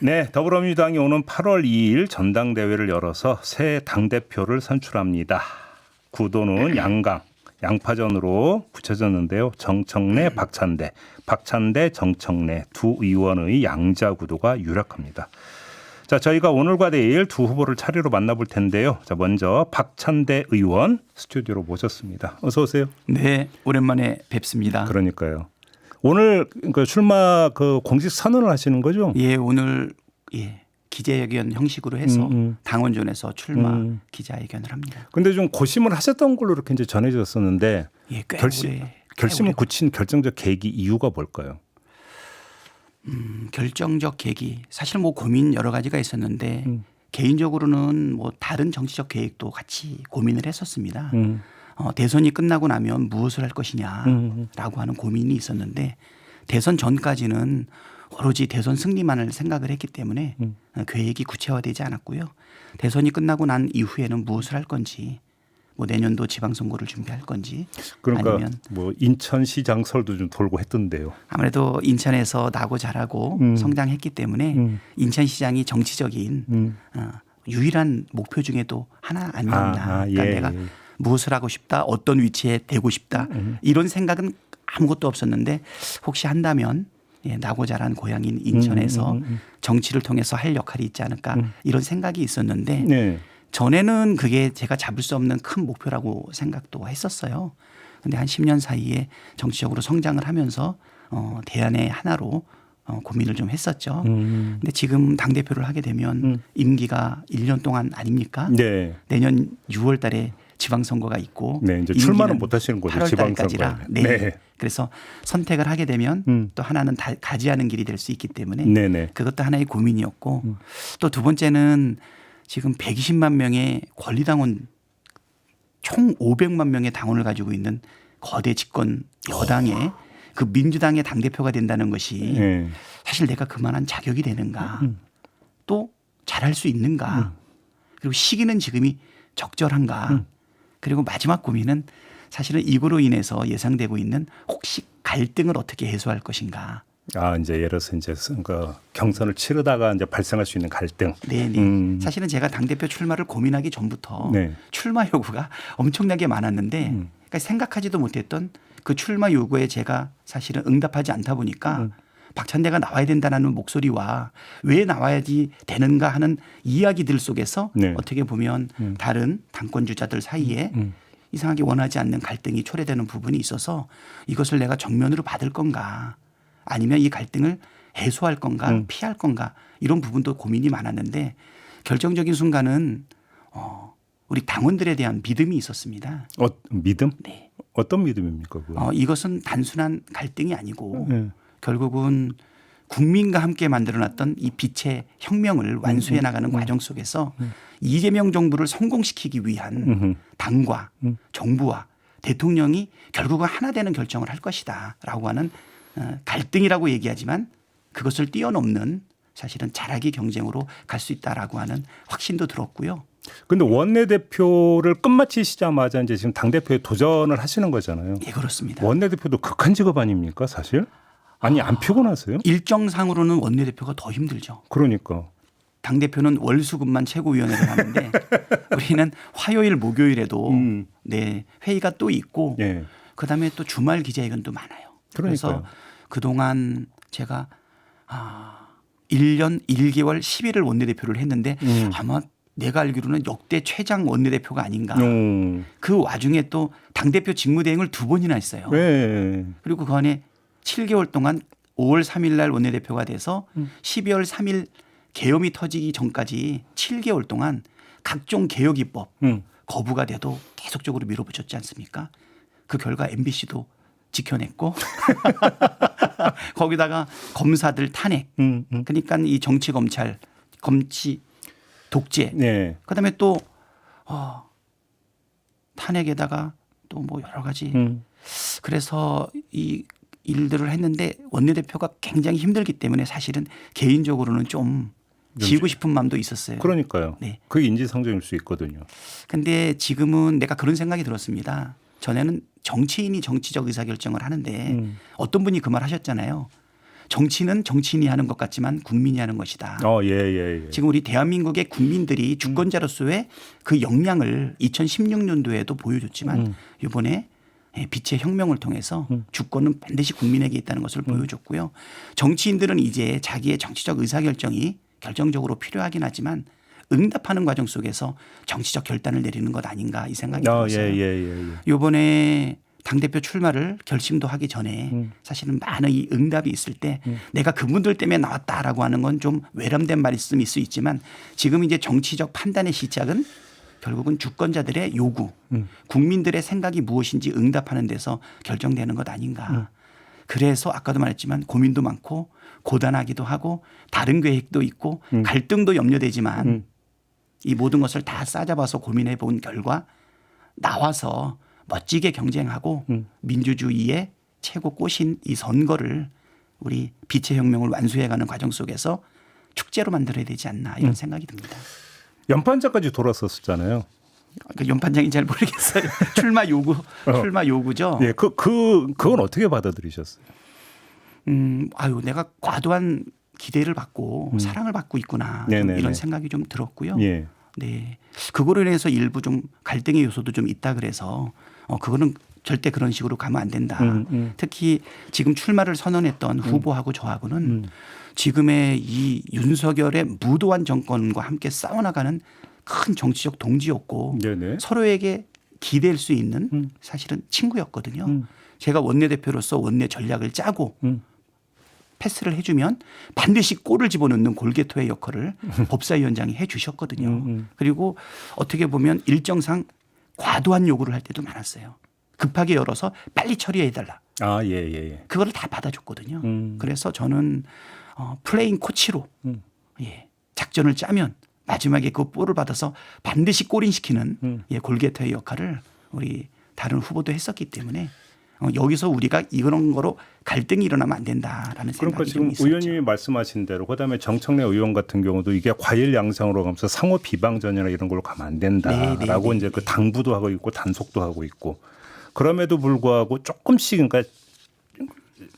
네, 더불어민주당이 오는 8월 2일 전당대회를 열어서 새 당대표를 선출합니다. 구도는 양강, 양파전으로 붙여졌는데요. 정청래, 박찬대, 박찬대, 정청래 두 의원의 양자 구도가 유력합니다. 자, 저희가 오늘과 내일 두 후보를 차례로 만나볼 텐데요. 자, 먼저 박찬대 의원 스튜디오로 모셨습니다. 어서 오세요. 네, 오랜만에 뵙습니다. 그러니까요. 오늘 출마 공식 선언을 하시는 거죠? 예, 오늘 기자회견 형식으로 해서 당원전에서 출마 기자회견을 합니다. 근데 좀 고심을 하셨던 걸로 이렇게 이제 전해졌었는데 예, 꽤 결심을 굳힌 결정적 계기 이유가 뭘까요? 결정적 계기 사실 뭐 고민 여러 가지가 있었는데 개인적으로는 뭐 다른 정치적 계획도 같이 고민을 했었습니다. 대선이 끝나고 나면 무엇을 할 것이냐라고 하는 고민이 있었는데 대선 전까지는 오로지 대선 승리만을 생각을 했기 때문에 계획이 구체화되지 않았고요. 대선이 끝나고 난 이후에는 무엇을 할 건지 뭐 내년도 지방선거를 준비할 건지 그러니까 아니면 뭐 인천시장설도 좀 돌고 했던데요. 아무래도 인천에서 나고 자라고 성장했기 때문에 인천시장이 정치적인 유일한 목표 중에도 하나 아니었나. 그러니까 내가 무엇을 하고 싶다, 어떤 위치에 되고 싶다 이런 생각은 아무것도 없었는데 혹시 한다면 나고 자란 고향인 인천에서 정치를 통해서 할 역할이 있지 않을까 이런 생각이 있었는데 네. 전에는 그게 제가 잡을 수 없는 큰 목표라고 생각도 했었어요. 그런데 한 10년 사이에 정치적으로 성장을 하면서 대안의 하나로 고민을 좀 했었죠. 근데 지금 당대표를 하게 되면 임기가 1년 동안 아닙니까? 네. 내년 6월 달에 지방선거가 있고 네, 이제 출마는 못 하시는 거죠. 8월 달까지라. 네. 네. 그래서 선택을 하게 되면 또 하나는 가지하는 길이 될 수 있기 때문에 네네. 그것도 하나의 고민이었고 또 두 번째는 지금 120만 명의 권리당원 총 500만 명의 당원을 가지고 있는 거대 집권 여당의 그 민주당의 당대표가 된다는 것이 사실 내가 그만한 자격이 되는가 또 잘할 수 있는가 그리고 시기는 지금이 적절한가 그리고 마지막 고민은 사실은 이거로 인해서 예상되고 있는 혹시 갈등을 어떻게 해소할 것인가. 아, 이제 예를 들어서 이제 경선을 치르다가 이제 발생할 수 있는 갈등. 네. 사실은 제가 당대표 출마를 고민하기 전부터 출마 요구가 엄청나게 많았는데 그러니까 생각하지도 못했던 그 출마 요구에 제가 사실은 응답하지 않다 보니까 박찬대가 나와야 된다는 목소리와 왜 나와야지 되는가 하는 이야기들 속에서 어떻게 보면 다른 당권 주자들 사이에 이상하게 원하지 않는 갈등이 초래되는 부분이 있어서 이것을 내가 정면으로 받을 건가 아니면 이 갈등을 해소할 건가 피할 건가 이런 부분도 고민이 많았는데 결정적인 순간은 우리 당원들에 대한 믿음이 있었습니다. 믿음? 네. 어떤 믿음입니까? 이것은 단순한 갈등이 아니고 결국은 국민과 함께 만들어놨던 이 빛의 혁명을 완수해 나가는 과정 속에서 이재명 정부를 성공시키기 위한 당과 정부와 대통령이 결국은 하나 되는 결정을 할 것이다라고 하는 갈등이라고 얘기하지만 그것을 뛰어넘는 사실은 잘하기 경쟁으로 갈 수 있다라고 하는 확신도 들었고요. 그런데 원내대표를 끝마치시자마자 이제 지금 당대표에 도전을 하시는 거잖아요. 예, 그렇습니다. 원내대표도 극한 직업 아닙니까 사실? 아니 안 피곤하세요? 일정상으로는 원내대표가 더 힘들죠. 그러니까. 당대표는 월수금만 최고위원회를 하는데 우리는 화요일 목요일에도 회의가 또 있고 그다음에 또 주말 기자회견도 많아요. 그래서 그동안 제가 1년 1개월 10일을 원내대표를 했는데 아마 내가 알기로는 역대 최장 원내대표가 아닌가. 그 와중에 또 당대표 직무대행을 2번이나 했어요. 그리고 그 안에 7개월 동안 5월 3일 날 원내대표가 돼서 12월 3일 계엄이 터지기 전까지 7개월 동안 각종 개혁 입법 거부가 돼도 계속적으로 밀어붙였지 않습니까? 그 결과 MBC도 지켜냈고 거기다가 검사들 탄핵 그러니까 이 정치 검찰 검치 독재 그다음에 또 탄핵에다가 또 뭐 여러 가지 그래서 이 일들을 했는데 원내대표가 굉장히 힘들기 때문에 사실은 개인적으로는 좀 지고 싶은 마음도 있었어요. 그러니까요. 네. 그게 인지상정일 수 있거든요. 그런데 지금은 내가 그런 생각이 들었습니다. 전에는 정치인이 정치적 의사결정을 하는데 어떤 분이 그 말 하셨잖아요. 정치는 정치인이 하는 것 같지만 국민이 하는 것이다. 예. 지금 우리 대한민국의 국민들이 주권자로서의 그 역량을 2016년도에도 보여줬지만 이번에 빛의 혁명을 통해서 주권은 반드시 국민에게 있다는 것을 보여줬고요. 정치인들은 이제 자기의 정치적 의사결정이 결정적으로 필요하긴 하지만 응답하는 과정 속에서 정치적 결단을 내리는 것 아닌가 이 생각이 들었어요. 이번에 당대표 출마를 결심도 하기 전에 사실은 많은 이 응답이 있을 때 내가 그분들 때문에 나왔다라고 하는 건 좀 외람된 말씀일 수 있지만 지금 이제 정치적 판단의 시작은 결국은 주권자들의 요구, 국민들의 생각이 무엇인지 응답하는 데서 결정되는 것 아닌가. 그래서 아까도 말했지만 고민도 많고 고단하기도 하고 다른 계획도 있고 갈등도 염려되지만 이 모든 것을 다 싸잡아서 고민해 본 결과 나와서 멋지게 경쟁하고 민주주의의 최고 꽃인 이 선거를 우리 빛의 혁명을 완수해가는 과정 속에서 축제로 만들어야 되지 않나 이런 생각이 듭니다. 연판장까지 돌았었잖아요. 그 연판장이 잘 모르겠어요. 출마 요구죠. 예, 그건 어떻게 받아들이셨어요? 아유, 내가 과도한 기대를 받고 사랑을 받고 있구나 이런 생각이 좀 들었고요. 예. 네, 그거로 인해서 일부 좀 갈등의 요소도 좀 있다 그래서 그거는 절대 그런 식으로 가면 안 된다. 특히 지금 출마를 선언했던 후보하고 저하고는 지금의 이 윤석열의 무도한 정권과 함께 싸워나가는 큰 정치적 동지였고 서로에게 기댈 수 있는 사실은 친구였거든요. 제가 원내대표로서 원내 전략을 짜고 패스를 해주면 반드시 골을 집어넣는 골게토의 역할을 법사위원장이 해 주셨거든요. 그리고 어떻게 보면 일정상 과도한 요구를 할 때도 많았어요. 급하게 열어서 빨리 처리해달라. 그거를 다 받아줬거든요. 그래서 저는 플레잉 코치로 작전을 짜면 마지막에 그 볼을 받아서 반드시 골인시키는 골게토의 역할을 우리 다른 후보도 했었기 때문에 여기서 우리가 이런 거로 갈등이 일어나면 안 된다라는 생각이 그러니까 지금 있었죠. 의원님이 말씀하신 대로 그다음에 정청래 의원 같은 경우도 이게 과일 양상으로 가면서 상호 비방전이나 이런 걸로 가면 안 된다라고 이제 그 당부도 하고 있고 단속도 하고 있고 그럼에도 불구하고 조금씩 그러니까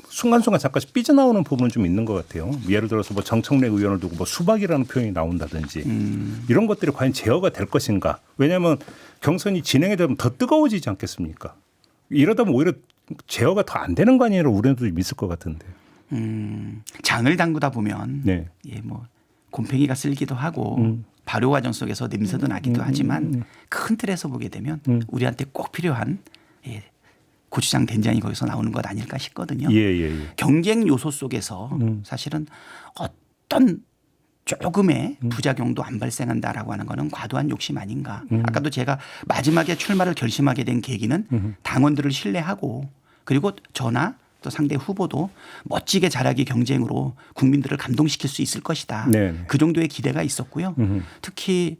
순간순간 잠깐씩 삐져나오는 부분은 좀 있는 것 같아요. 예를 들어서 뭐 정청래 의원을 두고 뭐 수박이라는 표현이 나온다든지 이런 것들이 과연 제어가 될 것인가. 왜냐하면 경선이 진행이 되면 더 뜨거워지지 않겠습니까. 이러다 보면 오히려 제어가 더 안 되는 거 아니에요. 우려도 좀 있을 것 같은데. 장을 담그다 보면 뭐 곰팡이가 쓸기도 하고 발효 과정 속에서 냄새도 나기도 하지만 큰 틀에서 보게 되면 우리한테 꼭 필요한 고추장 된장이 거기서 나오는 것 아닐까 싶거든요. 경쟁 요소 속에서 사실은 어떤 조금의 부작용도 안 발생한다라고 하는 거는 과도한 욕심 아닌가. 아까도 제가 마지막에 출마를 결심하게 된 계기는 당원들을 신뢰하고 그리고 저나 또 상대 후보도 멋지게 잘하기 경쟁으로 국민들을 감동시킬 수 있을 것이다. 그 정도의 기대가 있었고요. 특히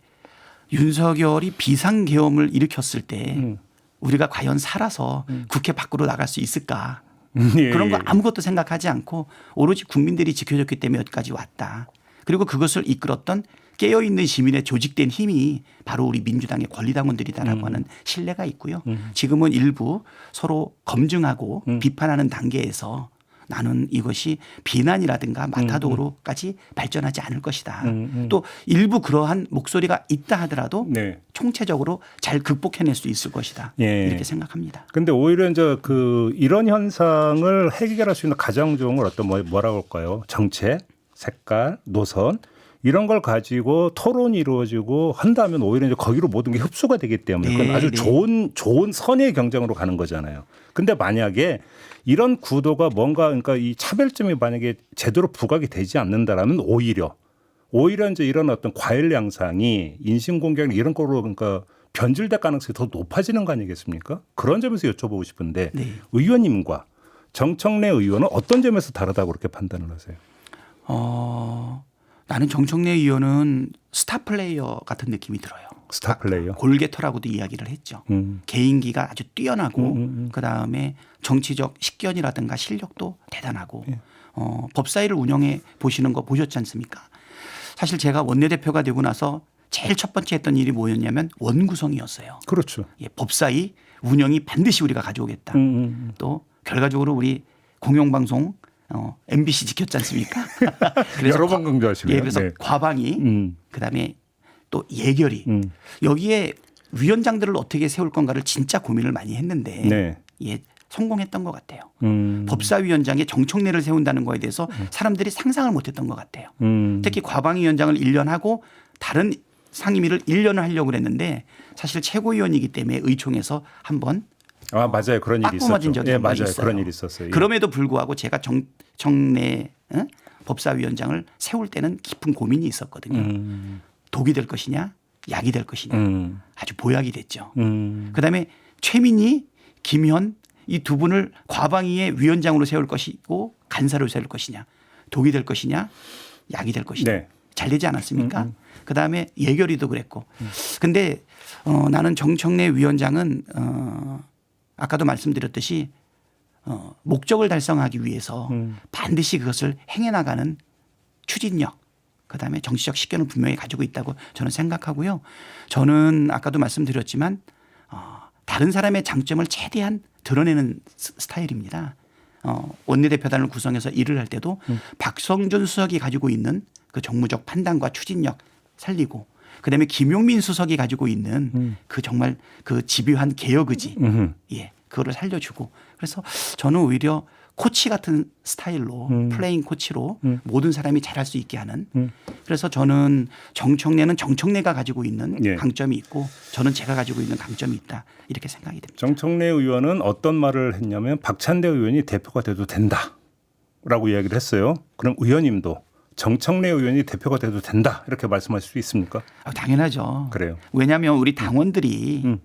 윤석열이 비상계엄을 일으켰을 때 우리가 과연 살아서 국회 밖으로 나갈 수 있을까. 그런 거 아무것도 생각하지 않고 오로지 국민들이 지켜줬기 때문에 여기까지 왔다. 그리고 그것을 이끌었던 깨어있는 시민의 조직된 힘이 바로 우리 민주당의 권리당원들이다라고 하는 신뢰가 있고요. 지금은 일부 서로 검증하고 비판하는 단계에서 나는 이것이 비난이라든가 마타도로까지 발전하지 않을 것이다. 또 일부 그러한 목소리가 있다 하더라도 총체적으로 잘 극복해낼 수 있을 것이다. 이렇게 생각합니다. 그런데 오히려 이제 이런 현상을 해결할 수 있는 가장 좋은 걸 어떤 뭐라고 할까요? 정책, 색깔, 노선 이런 걸 가지고 토론이 이루어지고 한다면 오히려 이제 거기로 모든 게 흡수가 되기 때문에 그건 아주 좋은 선의 경쟁으로 가는 거잖아요. 근데 만약에 이런 구도가 뭔가 그러니까 이 차별점이 만약에 제대로 부각이 되지 않는다라면 오히려 이제 이런 어떤 과일 양상이 인신공격 이런 거로 그러니까 변질될 가능성이 더 높아지는 거 아니겠습니까? 그런 점에서 여쭤보고 싶은데 의원님과 정청래 의원은 어떤 점에서 다르다고 그렇게 판단을 하세요? 나는 정청래 의원은 스타 플레이어 같은 느낌이 들어요. 스타 플레이어. 골게토라고도 이야기를 했죠. 개인기가 아주 뛰어나고 그다음에 정치적 식견이라든가 실력도 대단하고 법사위를 운영해 보시는 거 보셨지 않습니까? 사실 제가 원내대표가 되고 나서 제일 첫 번째 했던 일이 뭐였냐면 원구성이었어요. 그렇죠. 법사위 운영이 반드시 우리가 가져오겠다. 또 결과적으로 우리 공영방송 MBC 지켰지 않습니까? 여러 번 강조하시네요. 예, 그래서 네. 과방위, 그다음에 또 예결위 여기에 위원장들을 어떻게 세울 건가를 진짜 고민을 많이 했는데 네. 예, 성공했던 것 같아요. 법사위원장에 정청래를 세운다는 거에 대해서 사람들이 상상을 못했던 것 같아요. 특히 과방위원장을 1년 하고 다른 상임위를 1년을 하려고 그랬는데 사실 최고위원이기 때문에 의총에서 한번 맞아요. 그런 일이 있었죠. 맞은 적이 예, 한번 맞아요. 있어요. 그런 일이 있었어요. 예. 그럼에도 불구하고 제가 정청래 법사위원장을 세울 때는 깊은 고민이 있었거든요. 독이 될 것이냐 약이 될 것이냐 아주 보약이 됐죠. 그다음에 최민희, 김현 이 두 분을 과방위의 위원장으로 세울 것이고 간사로 세울 것이냐 독이 될 것이냐 약이 될 것이냐 네. 잘 되지 않았습니까? 그다음에 예결위도 그랬고 근데 나는 정청래 위원장은 아까도 말씀드렸듯이 목적을 달성하기 위해서 반드시 그것을 행해나가는 추진력 그다음에 정치적 식견을 분명히 가지고 있다고 저는 생각하고요. 저는 아까도 말씀드렸지만 다른 사람의 장점을 최대한 드러내는 스타일입니다. 원내대표단을 구성해서 일을 할 때도 박성준 수석이 가지고 있는 그 정무적 판단과 추진력 살리고 그다음에 김용민 수석이 가지고 있는 그 정말 그 집요한 개혁 의지 예, 그거를 살려주고 그래서 저는 오히려 코치 같은 스타일로 플레잉 코치로 모든 사람이 잘할 수 있게 하는 그래서 저는 정청래는 정청래가 가지고 있는 예. 강점이 있고 저는 제가 가지고 있는 강점이 있다 이렇게 생각이 됩니다. 정청래 의원은 어떤 말을 했냐면 박찬대 의원이 대표가 돼도 된다라고 이야기를 했어요. 그럼 의원님도 정청래 의원이 대표가 돼도 된다 이렇게 말씀하실 수 있습니까? 당연하죠. 그래요. 왜냐하면 우리 당원들이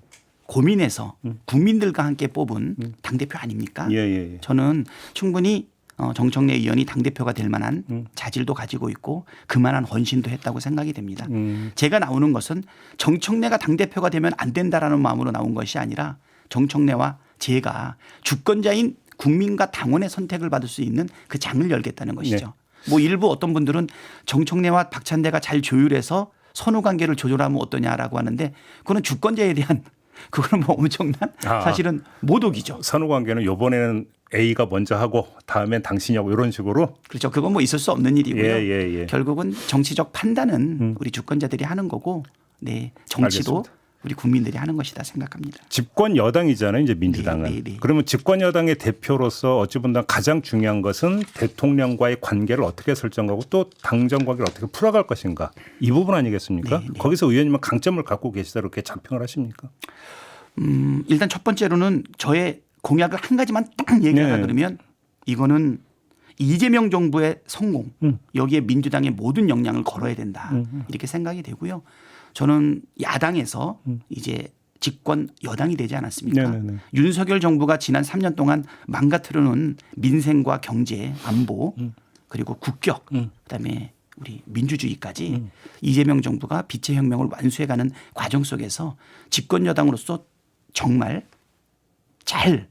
고민해서 국민들과 함께 뽑은 당대표 아닙니까? 예. 저는 충분히 정청래 의원이 당대표가 될 만한 자질도 가지고 있고 그만한 헌신도 했다고 생각이 됩니다. 제가 나오는 것은 정청래가 당대표가 되면 안 된다라는 마음으로 나온 것이 아니라 정청래와 제가 주권자인 국민과 당원의 선택을 받을 수 있는 그 장을 열겠다는 것이죠. 네. 뭐 일부 어떤 분들은 정청래와 박찬대가 잘 조율해서 선후 관계를 조절하면 어떠냐라고 하는데 그거는 주권자에 대한 그거는 뭐 엄청난 사실은 모독이죠. 선후 관계는 이번에는 A가 먼저 하고 다음엔 당신이 하고 이런 식으로. 그렇죠. 그건 뭐 있을 수 없는 일이고요. 예. 결국은 정치적 판단은 우리 주권자들이 하는 거고 네, 정치도 알겠습니다. 우리 국민들이 하는 것이다 생각합니다. 집권 여당이잖아요, 이제 민주당은. 네. 그러면 집권 여당의 대표로서 어찌 보면 가장 중요한 것은 대통령과의 관계를 어떻게 설정하고 또 당정 관계를 어떻게 풀어갈 것인가 이 부분 아니겠습니까? 네. 거기서 의원님은 강점을 갖고 계시다 이렇게 자평을 하십니까? 일단 첫 번째로는 저의 공약을 한 가지만 딱 얘기하라 그러면 이거는 이재명 정부의 성공 여기에 민주당의 모든 역량을 걸어야 된다 이렇게 생각이 되고요. 저는 야당에서 이제 집권 여당이 되지 않았습니까? 네네네. 윤석열 정부가 지난 3년 동안 망가뜨려놓은 민생과 경제, 안보 그리고 국격 그다음에 우리 민주주의까지 이재명 정부가 빛의 혁명을 완수해가는 과정 속에서 집권 여당으로서 정말 잘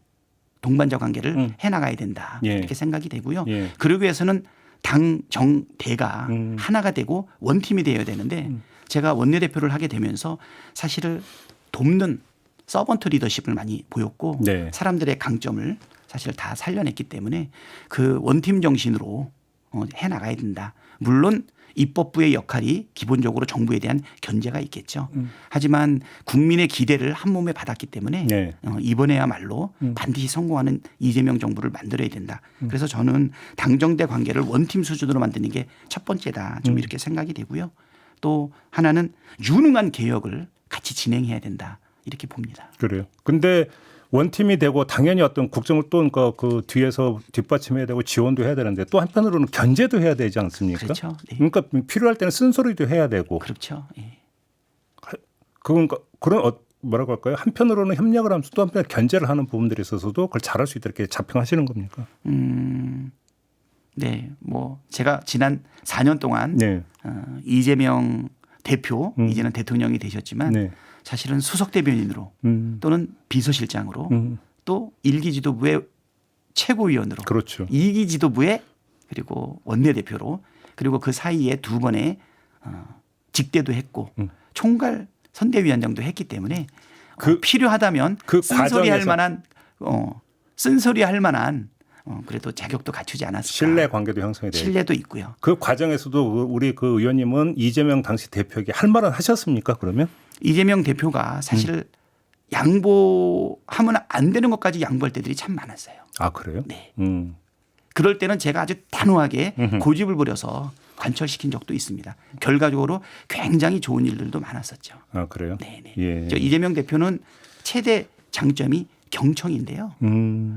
동반자 관계를 해나가야 된다 예. 이렇게 생각이 되고요. 예. 그러기 위해서는 당, 정, 대가 하나가 되고 원팀이 되어야 되는데 제가 원내대표를 하게 되면서 사실을 돕는 서번트 리더십을 많이 보였고 네. 사람들의 강점을 사실 다 살려냈기 때문에 그 원팀 정신으로 해나가야 된다. 물론 입법부의 역할이 기본적으로 정부에 대한 견제가 있겠죠. 하지만 국민의 기대를 한 몸에 받았기 때문에 네. 이번에야말로 반드시 성공하는 이재명 정부를 만들어야 된다. 그래서 저는 당정대 관계를 원팀 수준으로 만드는 게 첫 번째다. 좀 이렇게 생각이 되고요. 또 하나는 유능한 개혁을 같이 진행해야 된다. 이렇게 봅니다. 그래요. 근데 원팀이 되고 당연히 어떤 국정을 또 그 뒤에서 뒷받침해야 되고 지원도 해야 되는데 또 한편으로는 견제도 해야 되지 않습니까? 그렇죠. 네. 그러니까 필요할 때는 쓴소리도 해야 되고. 그렇죠. 예. 그건 그런 뭐라고 할까요? 한편으로는 협력을 하면서 또 한편 견제를 하는 부분들이 있어서도 그걸 잘할 수 있도록 이렇게 자평하시는 겁니까? 네. 뭐 제가 지난 4년 동안 네. 이재명 대표 이제는 대통령이 되셨지만 네. 사실은 수석 대변인으로 또는 비서실장으로 또 1기 지도부의 최고위원으로 그렇죠. 2기 지도부의 그리고 원내대표로 그리고 그 사이에 두 번의 직대도 했고 총괄 선대위원장도 했기 때문에 필요하다면 그 쓴소리할 과정에서 만한 쓴소리할 만한 그래도 자격도 갖추지 않았을까. 신뢰 관계도 형성이 돼요. 신뢰도 있고요. 그 과정에서도 우리 그 의원님은 이재명 당시 대표에게 할 말은 하셨습니까? 그러면 이재명 대표가 사실 양보하면 안 되는 것까지 양보할 때들이 참 많았어요. 아 그래요? 네. 음. 그럴 때는 제가 아주 단호하게 고집을 부려서 관철시킨 적도 있습니다. 결과적으로 굉장히 좋은 일들도 많았었죠. 아 그래요? 네네. 예. 저 이재명 대표는 최대 장점이 경청인데요.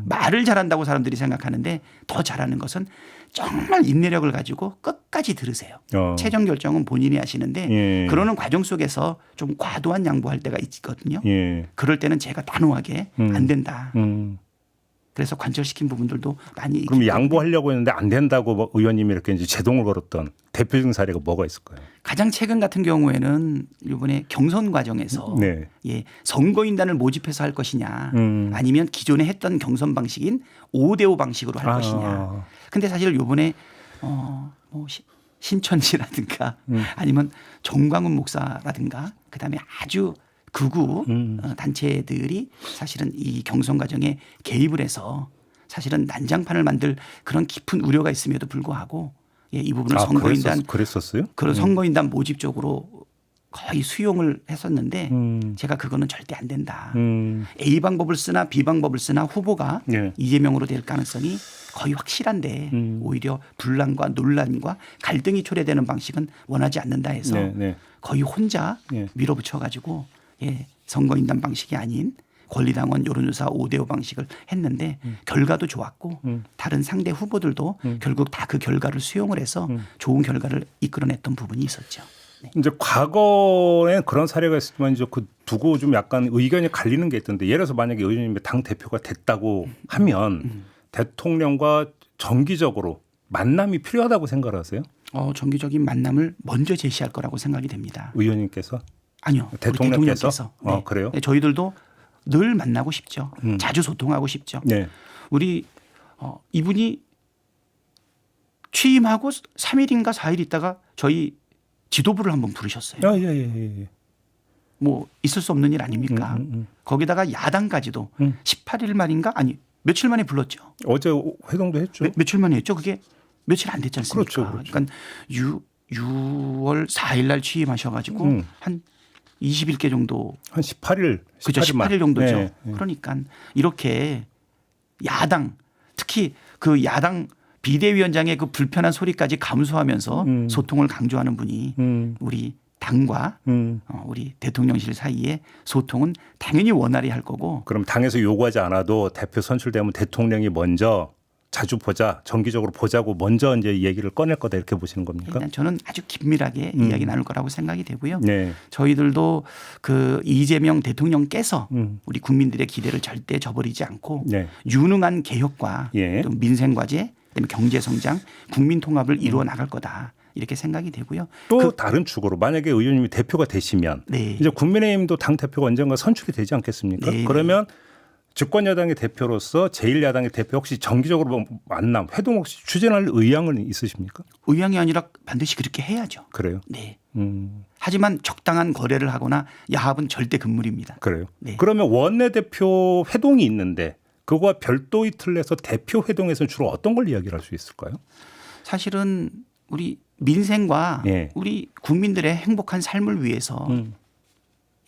말을 잘한다고 사람들이 생각하는데 더 잘하는 것은 정말 인내력을 가지고 끝까지 들으세요. 최종 결정은 본인이 하시는데 예. 그러는 과정 속에서 좀 과도한 양보할 때가 있거든요. 예. 그럴 때는 제가 단호하게 안 된다. 음. 그래서 관철시킨 부분들도 많이 있기 그럼 때문에 양보하려고 했는데 안 된다고 뭐 의원님이 이렇게 이제 제동을 걸었던 대표적인 사례가 뭐가 있을까요? 가장 최근 같은 경우에는 이번에 경선 과정에서 네. 예, 선거인단을 모집해서 할 것이냐 아니면 기존에 했던 경선 방식인 5대5 방식으로 할 것이냐. 근데 사실 이번에 뭐 신천지라든가 아니면 정광훈 목사라든가 그다음에 아주 극우 단체들이 사실은 이 경선 과정에 개입을 해서 사실은 난장판을 만들 그런 깊은 우려가 있음에도 불구하고 예, 이 부분을 선거인단 그랬었어요? 그런 선거인단 모집 쪽으로 거의 수용을 했었는데 제가 그거는 절대 안 된다. A 방법을 쓰나 B 방법을 쓰나 후보가 예. 이재명으로 될 가능성이 거의 확실한데 오히려 분란과 논란과 갈등이 초래되는 방식은 원하지 않는다 해서 네, 네. 거의 혼자 예. 밀어붙여 가지고 예, 선거인단 방식이 아닌 권리당원 여론조사 5대5 방식을 했는데 결과도 좋았고 다른 상대 후보들도 결국 다 그 결과를 수용을 해서 좋은 결과를 이끌어냈던 부분이 있었죠. 네. 이제 과거에 그런 사례가 있었지만 이제 그 두고 좀 약간 의견이 갈리는 게 있던데 예를 들어서 만약에 의원님이 당 대표가 됐다고 하면 대통령과 정기적으로 만남이 필요하다고 생각하세요? 정기적인 만남을 먼저 제시할 거라고 생각이 됩니다. 의원님께서? 아니요. 우리 대통령께서? 네. 그래요? 네, 저희들도 늘 만나고 싶죠. 자주 소통하고 싶죠. 네. 우리 이분이 취임하고 3일인가 4일 있다가 저희 지도부를 한번 부르셨어요. 예. 뭐 있을 수 없는 일 아닙니까? 거기다가 야당까지도 18일 만인가 아니 며칠 만에 불렀죠. 어제 회동도 했죠. 며칠 만에 했죠. 그게 며칠 안 됐지 않습니까? 그렇죠. 그러니까 6월 4일 날 취임하셔가지고 한 20일께 정도 한 18일. 그죠. 18일 정도죠. 네. 그러니까 이렇게 야당 특히 그 야당 비대위원장의 그 불편한 소리까지 감수하면서 소통을 강조하는 분이 우리 당과 우리 대통령실 사이에 소통은 당연히 원활히 할 거고. 그럼 당에서 요구하지 않아도 대표 선출되면 대통령이 먼저 자주 보자, 정기적으로 보자고 먼저 이제 얘기를 꺼낼 거다 이렇게 보시는 겁니까? 일단 저는 아주 긴밀하게 이야기 나눌 거라고 생각이 되고요. 네. 저희들도 그 이재명 대통령께서 우리 국민들의 기대를 절대 저버리지 않고 네. 유능한 개혁과 예. 또 민생 과제, 그다음에 경제 성장, 국민 통합을 이루어 나갈 거다. 이렇게 생각이 되고요. 또 다른 축으로 만약에 의원님이 대표가 되시면 네. 이제 국민의힘도 당 대표가 언젠가 선출이 되지 않겠습니까? 네. 그러면 집권 여당의 대표로서 제1야당의 대표 혹시 정기적으로 만남, 회동 혹시 추진할 의향은 있으십니까? 의향이 아니라 반드시 그렇게 해야죠. 그래요. 네. 하지만 적당한 거래를 하거나 야합은 절대 금물입니다. 그래요. 네. 그러면 원내대표 회동이 있는데 그거와 별도의 틀에서 대표 회동에서는 주로 어떤 걸 이야기를 할 수 있을까요? 사실은 우리 민생과 예. 우리 국민들의 행복한 삶을 위해서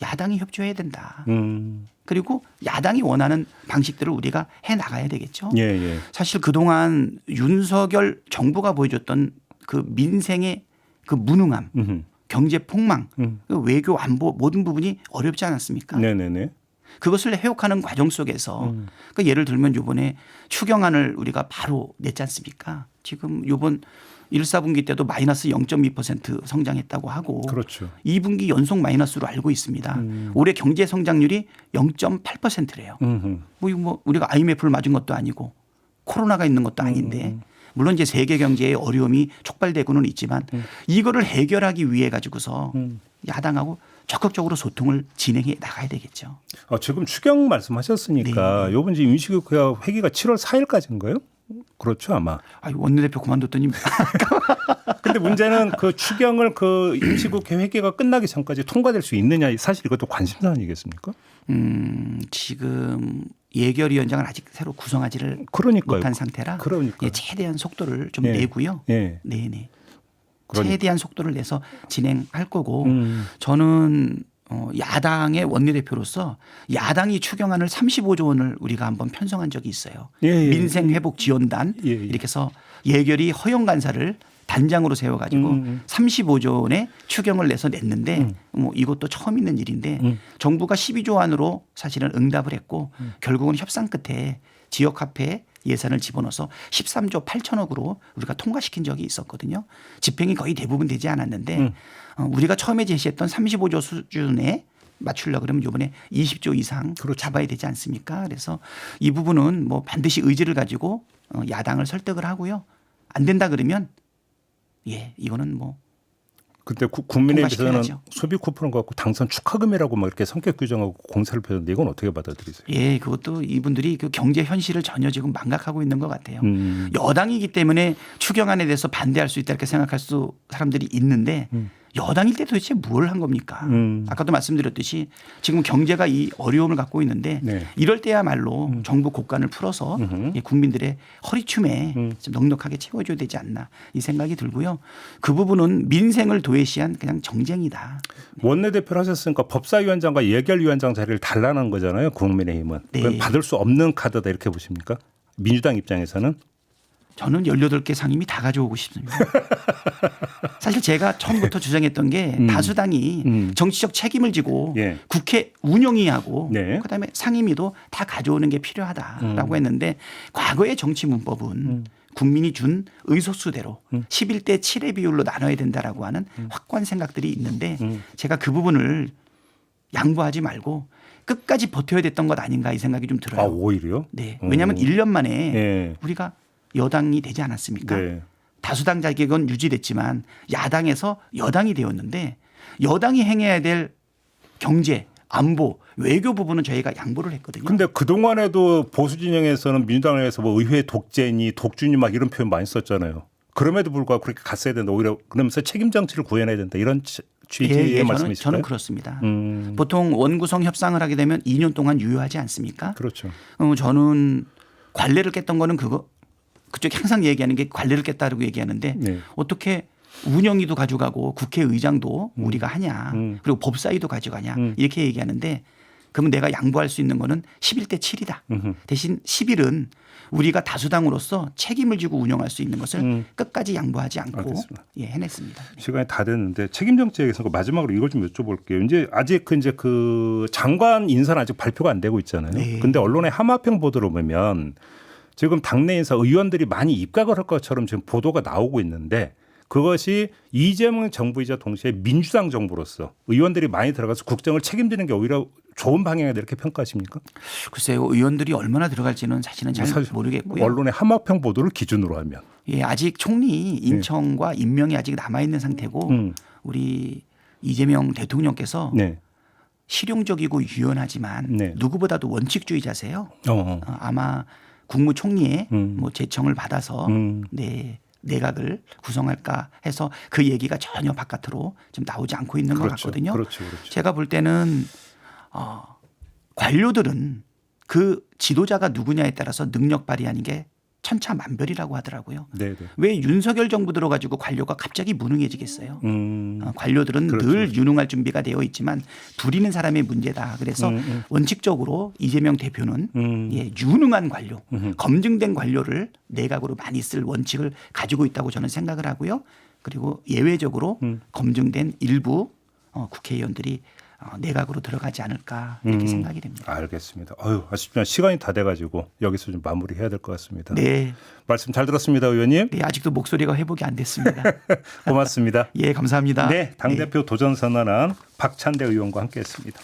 야당이 협조해야 된다. 그리고 야당이 원하는 방식들을 우리가 해 나가야 되겠죠. 예. 사실 그동안 윤석열 정부가 보여줬던 그 민생의 그 무능함, 경제 폭망, 그 외교 안보 모든 부분이 어렵지 않았습니까? 네네네. 그것을 해옥하는 과정 속에서 그 예를 들면 이번에 추경안을 우리가 바로 냈지 않습니까? 지금 이번 1사분기 때도 마이너스 0.2% 성장했다고 하고 그렇죠. 2분기 연속 마이너스로 알고 있습니다. 올해 경제 성장률이 0.8%래요. 뭐 우리가 IMF를 맞은 것도 아니고 코로나가 있는 것도 아닌데 물론 이제 세계 경제의 어려움이 촉발되고는 있지만 이거를 해결하기 위해 가지고서 야당하고 적극적으로 소통을 진행해 나가야 되겠죠. 지금 추경 말씀하셨으니까 요번 이제 임시국회 회기가 7월 4일까지인가요? 그렇죠 아마. 원내대표 그만뒀더니. 근데 문제는 그 추경을 그 임시국회 회기가 끝나기 전까지 통과될 수 있느냐 사실 이것도 관심사 아니겠습니까? 지금 예결위원장을 아직 새로 구성하지를 그러니까요. 못한 상태라 그러니까요. 예, 최대한 속도를 좀 예. 내고요. 예. 네네. 그러니까. 최대한 속도를 내서 진행할 거고 저는 야당의 원내대표로서 야당이 추경안을 35조 원을 우리가 한번 편성한 적이 있어요. 예. 민생회복지원단 예. 이렇게 해서 예결위 허용간사를 단장으로 세워가지고 35조 원의 추경을 내서 냈는데 뭐 이것도 처음 있는 일인데 정부가 12조 원으로 사실은 응답을 했고 결국은 협상 끝에 지역화폐 예산을 집어넣어서 13조 8천억으로 우리가 통과시킨 적이 있었거든요. 집행이 거의 대부분 되지 않았는데 우리가 처음에 제시했던 35조 수준에 맞추려고 그러면 이번에 20조 이상 잡아야 되지 않습니까? 그래서 이 부분은 뭐 반드시 의지를 가지고 야당을 설득을 하고요. 안 된다 그러면 예, 이거는 뭐 근데 국민의힘에서는 통과시켜야죠. 소비 쿠폰을 갖고 당선 축하금이라고 막 이렇게 성격 규정하고 공세를 펴는데 이건 어떻게 받아들이세요? 예, 그것도 이분들이 그 경제 현실을 전혀 지금 망각하고 있는 것 같아요. 여당이기 때문에 추경안에 대해서 반대할 수 있다 이렇게 생각할 수 사람들이 있는데 여당일 때 도대체 뭘 한 겁니까? 아까도 말씀드렸듯이 지금 경제가 이 어려움을 갖고 있는데 네. 이럴 때야말로 정부 곳간을 풀어서 예, 국민들의 허리춤에 좀 넉넉하게 채워줘야 되지 않나 이 생각이 들고요. 그 부분은 민생을 도외시한 그냥 정쟁이다. 원내대표를 하셨으니까 법사위원장과 예결위원장 자리를 달라는 거잖아요. 국민의힘은. 네. 그건 받을 수 없는 카드다 이렇게 보십니까? 민주당 입장에서는. 저는 18개 상임위 다 가져오고 싶습니다. 사실 제가 처음부터 주장했던 게 다수당이 정치적 책임을 지고 예. 국회 운영위하고 네. 그다음에 상임위도 다 가져오는 게 필요하다라고 했는데 과거의 정치 문법은 국민이 준 의소수대로 11대 7의 비율로 나눠야 된다라고 하는 확고한 생각들이 있는데 제가 그 부분을 양보하지 말고 끝까지 버텨야 됐던 것 아닌가 이 생각이 좀 들어요. 아, 오히려요? 네. 왜냐하면 1년 만에 예. 우리가 여당이 되지 않았습니까? 네. 다수당 자격은 유지됐지만 야당에서 여당이 되었는데 여당이 행해야 될 경제, 안보, 외교 부분은 저희가 양보를 했거든요. 근데 그동안에도 보수 진영에서는 민주당에서 뭐 의회 독재니 독주니 막 이런 표현 많이 썼잖아요. 그럼에도 불구하고 그렇게 갔어야 된다. 오히려 그러면서 책임 정치를 구현해야 된다. 이런 취지의 말씀이실까요? 저는 그렇습니다. 보통 원구성 협상을 하게 되면 2년 동안 유효하지 않습니까? 그렇죠. 저는 관례를 깼던 거는 그쪽이 항상 얘기하는 게 관례를 깼다고 얘기하는데 네. 어떻게 운영위도 가져가고 국회의장도 우리가 하냐 그리고 법사위도 가져가냐 이렇게 얘기하는데 그러면 내가 양보할 수 있는 거는 11대 7이다. 대신 11은 우리가 다수당으로서 책임을 지고 운영할 수 있는 것을 끝까지 양보하지 않고 알겠습니다. 예, 해냈습니다. 시간이 다 됐는데 책임 정치에서 마지막으로 이걸 좀 여쭤볼게요. 이제 아직 그 장관 인사는 아직 발표가 안 되고 있잖아요. 네. 근데 언론의 하마평 보도를 보면 지금 당내 인사 의원들이 많이 입각을 할 것처럼 지금 보도가 나오고 있는데 그것이 이재명 정부이자 동시에 민주당 정부로서 의원들이 많이 들어가서 국정을 책임지는 게 오히려 좋은 방향이다 이렇게 평가하십니까? 글쎄요. 의원들이 얼마나 들어갈지는 사실은 잘 모르겠고요. 언론의 하마평 보도를 기준으로 하면. 예, 아직 총리 인청과 임명이 아직 남아있는 상태고 우리 이재명 대통령께서 네. 실용적이고 유연하지만 네. 누구보다도 원칙주의자세요. 어. 아마 국무총리의 뭐 제청을 받아서 내각을 구성할까 해서 그 얘기가 전혀 바깥으로 좀 나오지 않고 있는 것 같거든요. 그렇죠. 제가 볼 때는 관료들은 그 지도자가 누구냐에 따라서 능력 발휘하는 게 천차만별이라고 하더라고요. 네네. 왜 윤석열 정부 들어가지고 관료가 갑자기 무능해지겠어요. 관료들은 그렇죠. 늘 유능할 준비가 되어 있지만 부리는 사람의 문제다. 그래서 원칙적으로 이재명 대표는 예, 유능한 관료, 검증된 관료를 내각으로 많이 쓸 원칙을 가지고 있다고 저는 생각을 하고요. 그리고 예외적으로 검증된 일부 국회의원들이 내각으로 들어가지 않을까 이렇게 생각이 됩니다. 알겠습니다. 아쉽지만 시간이 다 돼가지고 여기서 좀 마무리해야 될 것 같습니다. 네. 말씀 잘 들었습니다, 의원님. 네, 아직도 목소리가 회복이 안 됐습니다. 고맙습니다. 예, 감사합니다. 네, 당대표 도전 선언한 박찬대 의원과 함께했습니다.